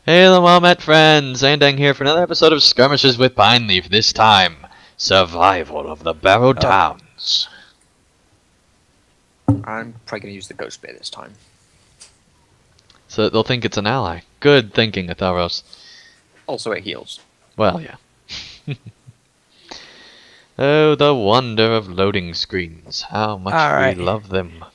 Hello, Wombat friends! Andang here for another episode of Skirmishes with Pineleaf. This time, survival of the Barrow-downs. I'm probably going to use the Ghost Bear this time. So that they'll think it's an ally. Good thinking, Ethelros. Also, it heals. Well, yeah. Oh, the wonder of loading screens. How much we love them.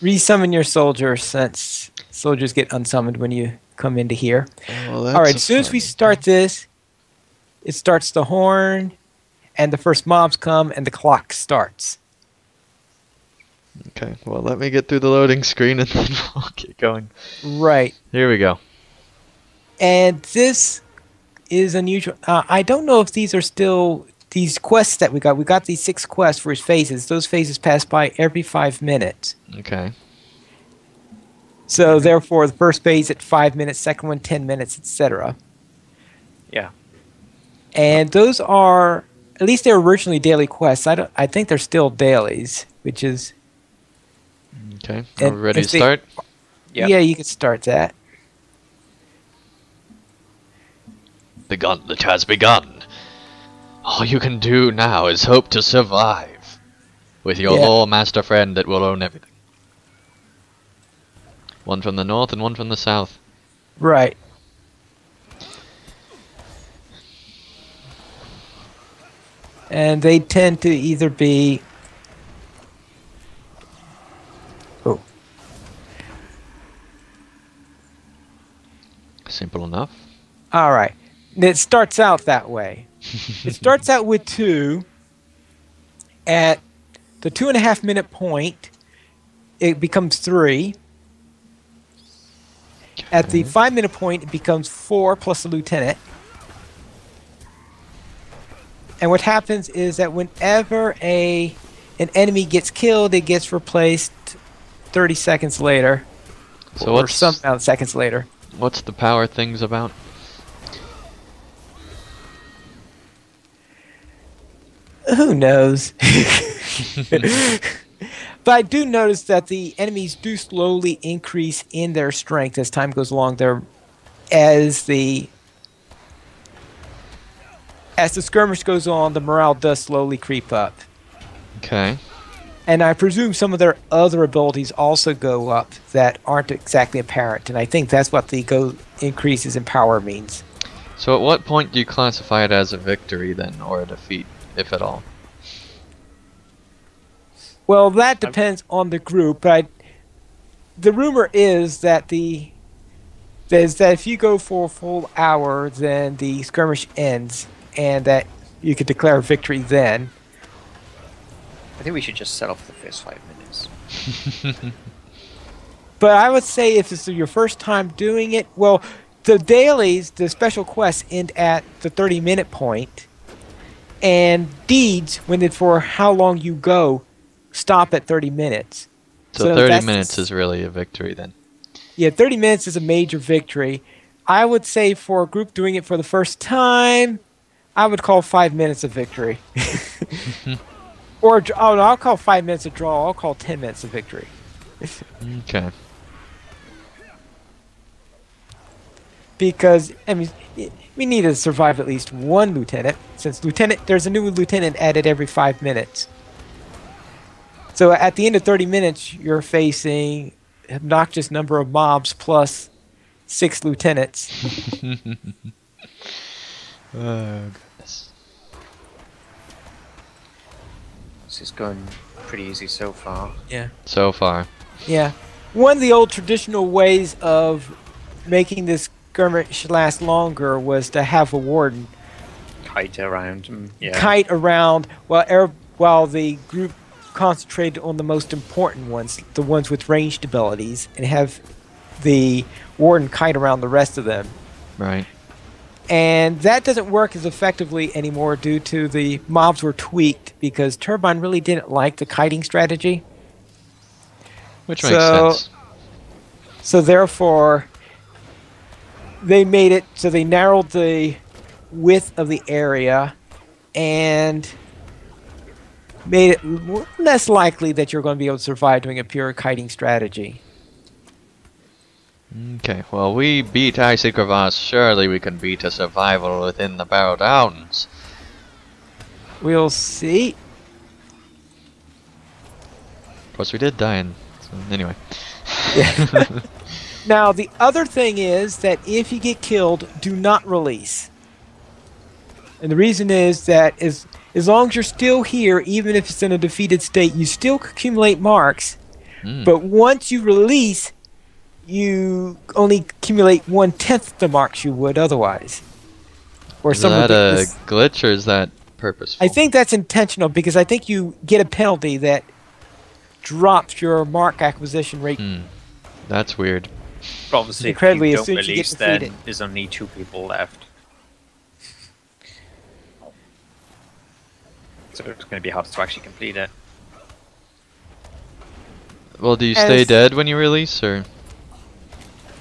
Resummon your soldier, since soldiers get unsummoned when you come into here. Well, Alright, as soon as we start this, it starts the horn, and the first mobs come, and the clock starts. Okay, well, let me get through the loading screen and then we'll get going. Right. Here we go. And this is unusual. I don't know if these are still these quests that we got. We got these 6 quests for his phases. Those phases pass by every 5 minutes. Okay. So therefore, the first phase at 5 minutes, second one 10 minutes, etc. Yeah. And those are, at least they were originally daily quests. I think they're still dailies, which is. Okay. Are we ready to start? Yep. Yeah, you can start that. The gauntlet has begun. All you can do now is hope to survive. With your lore master friend that will own everything. One from the north and one from the south. Right. And they tend to either be... Oh. Simple enough. Alright. It starts out that way. It starts out with 2. At the 2.5 minute point, it becomes 3. At the 5 minute point, it becomes 4 plus a lieutenant. And what happens is that whenever an enemy gets killed, it gets replaced 30 seconds later. So or some amount of seconds later. What's the power things about? Who knows? But I do notice that the enemies do slowly increase in their strength as time goes along. As the skirmish goes on, the morale does slowly creep up. Okay. And I presume some of their other abilities also go up that aren't exactly apparent. And I think that's what the increases in power means. So at what point do you classify it as a victory then, or a defeat, if at all? Well, that depends on the group, but the rumor is that if you go for a full hour, then the skirmish ends, and that you could declare victory then. I think we should just set off the first 5 minutes. But I would say if it's your first time doing it, well, the dailies, the special quests, end at the 30-minute point, and deeds, when it's for how long you go, stop at 30 minutes. So 30 minutes is really a victory then. Yeah, 30 minutes is a major victory. I would say for a group doing it for the first time, I would call 5 minutes a victory. Or I'll call 5 minutes a draw. I'll call 10 minutes a victory. Okay. Because, I mean, we need to survive at least one lieutenant. Since there's a new lieutenant added every 5 minutes. So at the end of 30 minutes, you're facing an obnoxious number of mobs plus 6 lieutenants. Oh, goodness. This is going pretty easy so far. Yeah. So far. Yeah. One of the old traditional ways of making this skirmish last longer was to have a warden Kite around. Yeah. kite around while the group concentrated on the most important ones, the ones with ranged abilities, and have the warden kite around the rest of them. Right. And that doesn't work as effectively anymore due to the mobs were tweaked because Turbine really didn't like the kiting strategy. Which makes sense. So therefore, they made it so they narrowed the width of the area and made it less likely that you're going to be able to survive doing a pure kiting strategy. Okay, well, we beat Icy Crevasse. Surely we can beat a survival within the Barrow-downs. We'll see. Of course, we did die in. So, anyway. Yeah. Now, the other thing is that if you get killed, do not release. And the reason is that as long as you're still here, even if it's in a defeated state, you still accumulate marks. But once you release, you only accumulate 1/10 the marks you would otherwise. Or Is that a glitch or is that purposeful? I think that's intentional because I think you get a penalty that drops your mark acquisition rate. That's weird. But obviously, Incredibly, if as you soon don't as you get release, then defeated. there's only 2 people left. So it's going to be hard to actually complete it. Well, do you stay dead when you release, or?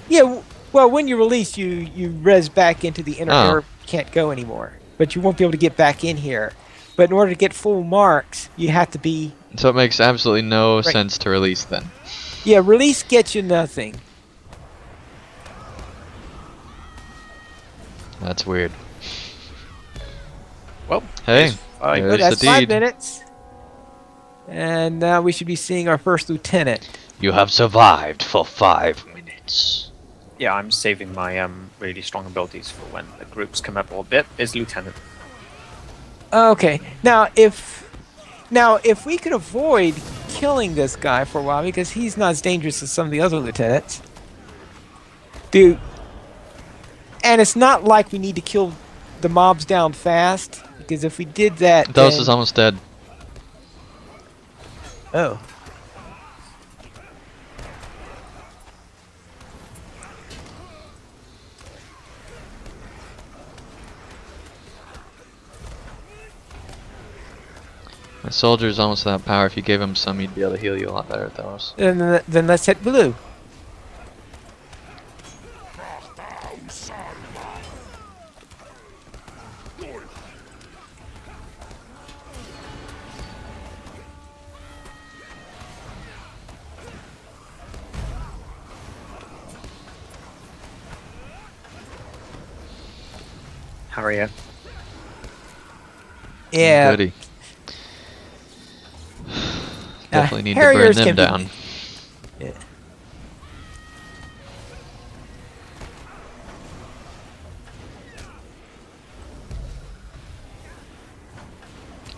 Yeah, well, when you release, you res back into the inner area. You can't go anymore. But you won't be able to get back in here. But in order to get full marks, you have to be... So it makes absolutely no sense to release then. Yeah, release gets you nothing. That's weird. Well, hey, Well, that's 5 minutes. And now we should be seeing our first lieutenant. You have survived for 5 minutes. Yeah, I'm saving my really strong abilities for when the groups come up a bit. Is Lieutenant. Okay, now if we could avoid killing this guy for a while because he's not as dangerous as some of the other lieutenants, dude. And it's not like we need to kill the mobs down fast because if we did that, Dos is almost dead. Oh. My soldier's almost that power. If you gave him some, he'd be able to heal you a lot better at those. Then let's hit blue. How are you? Yeah. Goody. Definitely need to burn Harriers them can be- down. Yeah.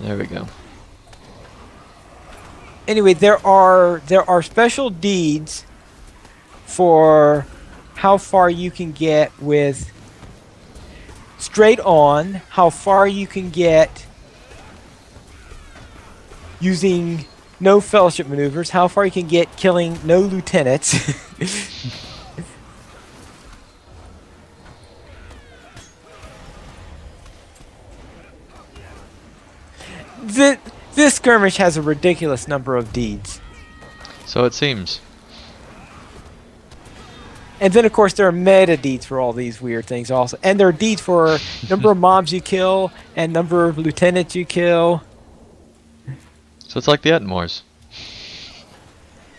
There we go. Anyway, there are special deeds for how far you can get with straight on, how far you can get using no fellowship maneuvers, how far you can get killing no lieutenants. This skirmish has a ridiculous number of deeds. So it seems. And then, of course, there are meta deeds for all these weird things also. And there are deeds for number of mobs you kill and number of lieutenants you kill. So it's like the Etmores.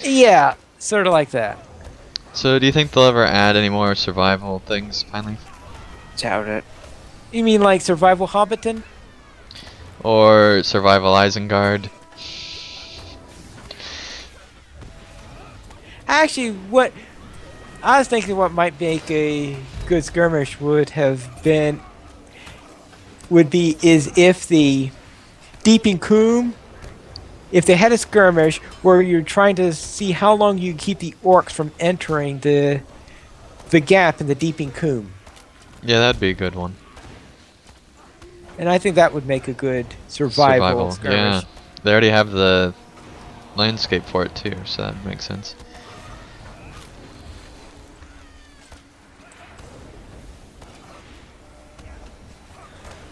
Yeah, sort of like that. So do you think they'll ever add any more survival things, finally? Doubt it. You mean like Survival Hobbiton? Or Survival Isengard? Actually, what I was thinking what might make a good skirmish would be if the Deeping Coombe, if they had a skirmish where you're trying to see how long you can keep the orcs from entering the gap in the Deeping Coombe. Yeah, that'd be a good one. And I think that would make a good survival skirmish. Yeah. They already have the landscape for it too, so that makes sense.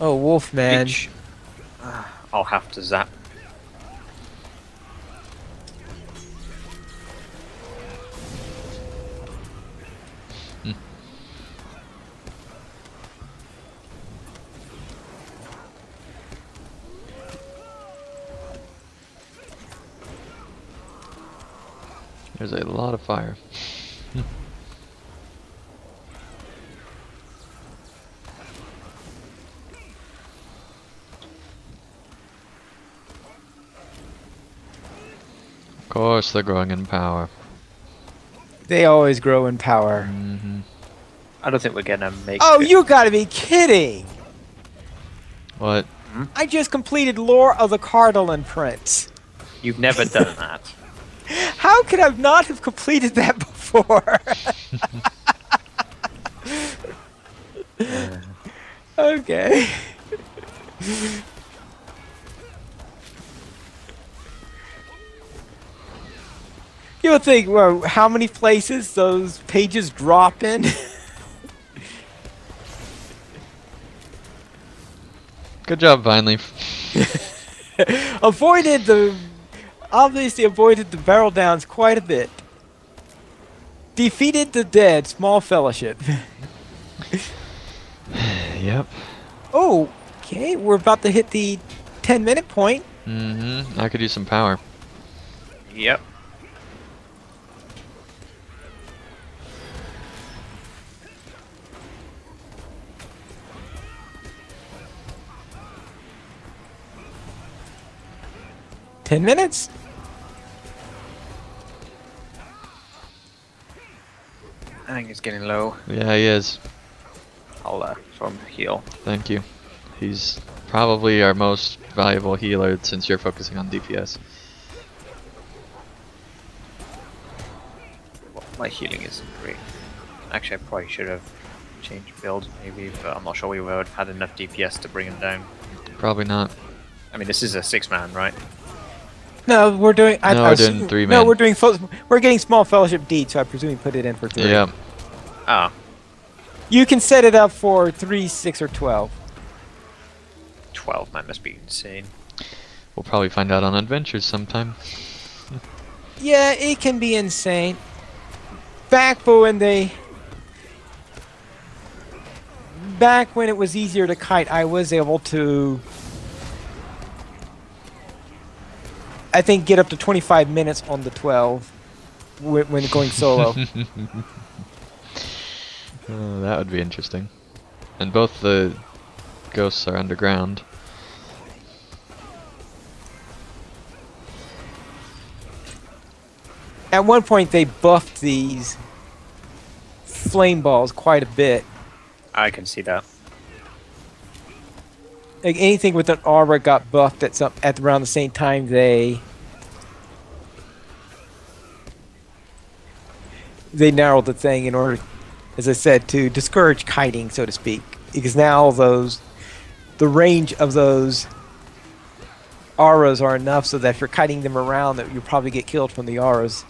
Oh, Wolfman. Each, I'll have to zap. There's a lot of fire. course, they're growing in power. They always grow in power. Mm-hmm. I don't think we're gonna make. Oh, it. you gotta be kidding! What? I just completed Lore of the Cardinal Prince. You've never done that. How could I not have completed that before? Okay. You would think, well, how many places those pages drop in? Good job, Pineleaf. Obviously avoided the Barrow-downs quite a bit. Defeated the dead, small fellowship. Yep. Oh, okay, we're about to hit the 10-minute point. Mm-hmm. I could use some power. Yep. Ten minutes? I think he's getting low. Yeah, he is. I'll throw him heal. Thank you. He's probably our most valuable healer since you're focusing on DPS. Well, my healing isn't great. Actually, I probably should have changed build, maybe, but I'm not sure we would have had enough DPS to bring him down. Probably not. I mean, this is a 6-man, right? No, we're doing. We're doing 3 No, man. we're doing. We're getting small fellowship deed, so I presume we put it in for 3. Yeah. Ah, You can set it up for 3, 6, or 12. 12 man must be insane. We'll probably find out on Adventures sometime. Yeah, it can be insane. Back when it was easier to kite, I was able to, I think, get up to 25 minutes on the 12 when going solo. Oh, that would be interesting. And both the ghosts are underground. At one point, they buffed these flame balls quite a bit. I can see that. Like anything with an aura got buffed at around the same time they narrowed the thing in order, as I said, to discourage kiting, so to speak. Because now the range of those auras are enough so that if you're kiting them around, that you'll probably get killed from the auras.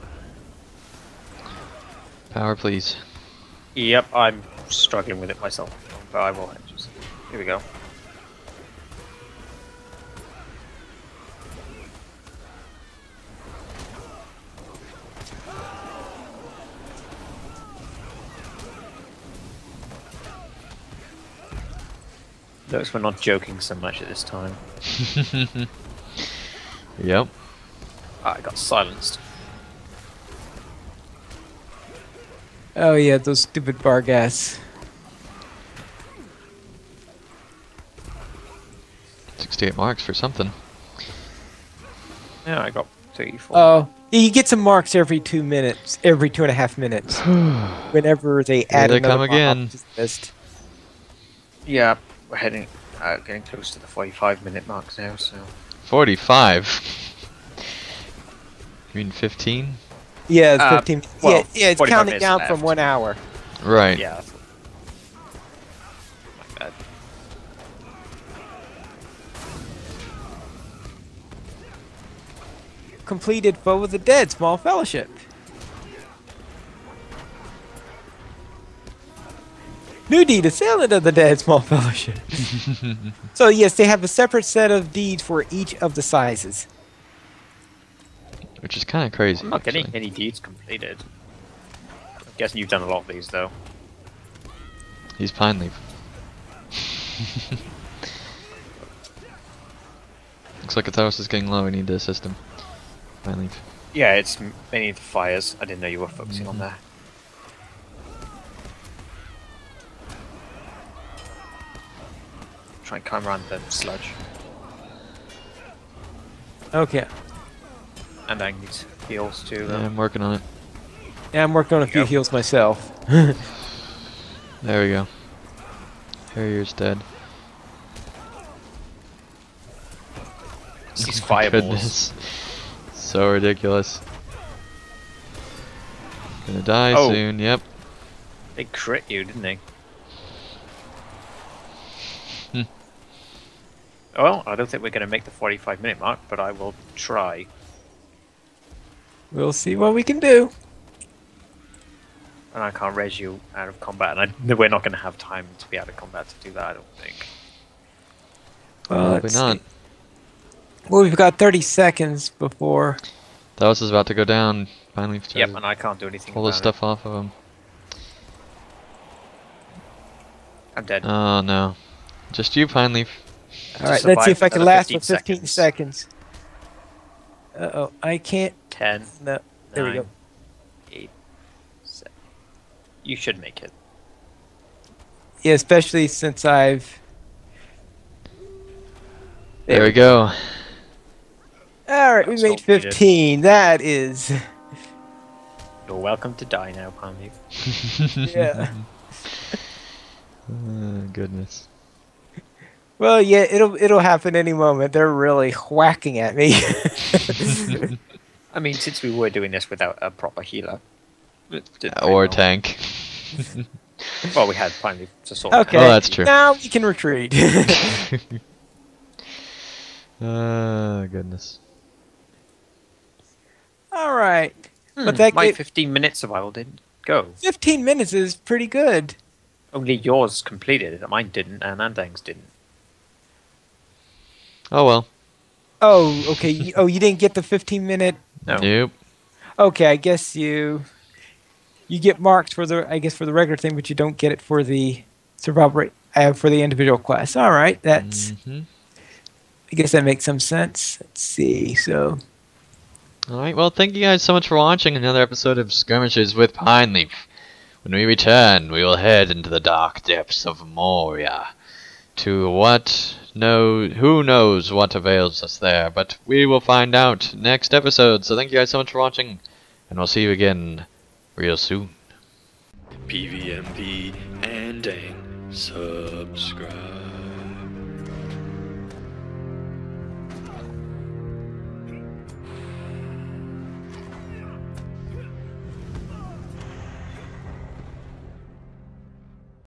Power, please. Yep, I'm struggling with it myself, but I will just. Here we go. Notice we're not joking so much at this time. Yep. I got silenced. Oh yeah, those stupid Bargas. 68 marks for something. Yeah, I got 34. Oh, you get some marks every 2 minutes, every 2.5 minutes. Whenever they add they another come again. mob to the list. Yeah, we're heading, getting close to the 45-minute marks now, so... 45? You mean 15? Yeah, it's 15. well, yeah, it's 45 counting minutes down left. from 1 hour. Right. Yeah. My bad. Completed Foe of the Dead, Small Fellowship. New deed, Assailant of the Dead, Small Fellowship. So yes, they have a separate set of deeds for each of the sizes. Which is kind of crazy. I'm not getting actually. any deeds completed. I'm guessing you've done a lot of these, though. He's Pineleaf. Looks like Ethelros is getting low. We need to assist him. Pineleaf. Yeah, it's mainly the fires. I didn't know you were focusing on that. Try and climb around the sludge. Okay. And I need heals too. Yeah, I'm working on it. Yeah, I'm working on a few Yep. heals myself. There we go. Harrier's dead. These My fireballs. goodness. So ridiculous. Gonna die Oh. soon, yep. They crit you, didn't they? Hmm. Well, I don't think we're going to make the 45-minute mark, but I will try. We'll see what we can do. And I can't raise you out of combat, and we're not going to have time to be out of combat to do that, I don't think. Well, Probably let's not. see. Well, we've got 30 seconds before. Talos is about to go down. Finally, to Yep, and I can't do anything pull the about stuff off of him. it. I'm dead. Oh no. Just you, Pineleaf. All right, To let's see if I survive can another last for 15 15 seconds. Uh-oh, I can't. 10, No, there we 9, go. 8, 7. You should make it. Yeah, especially since I've. There we go. All right, we That's made all we needed. 15. That is. You're welcome to die now, Pineleaf. Yeah. Oh, goodness. Well, yeah, it'll happen any moment. They're really whacking at me. I mean, since we were doing this without a proper healer. it didn't Or really tank. Well, we had Pineleaf to sort Okay, Oh, that's true. now we can retreat. Oh, goodness. All right, but But that my gave 15-minute survival didn't go. 15 minutes is pretty good. Only yours completed. Mine didn't, and Andang's didn't. Oh well. Oh, okay. You didn't get the 15-minute. No. Nope. Okay, I guess you get marked for the for the regular thing, but you don't get it for the survival rate for the individual class. All right, that's. Mhm. I guess that makes some sense. Let's see. So. Alright, well, thank you guys so much for watching another episode of Skirmishes with Pineleaf. When we return, we will head into the dark depths of Moria. To who knows what avails us there, but we will find out next episode. So thank you guys so much for watching, and we'll see you again real soon. PVMP and subscribe.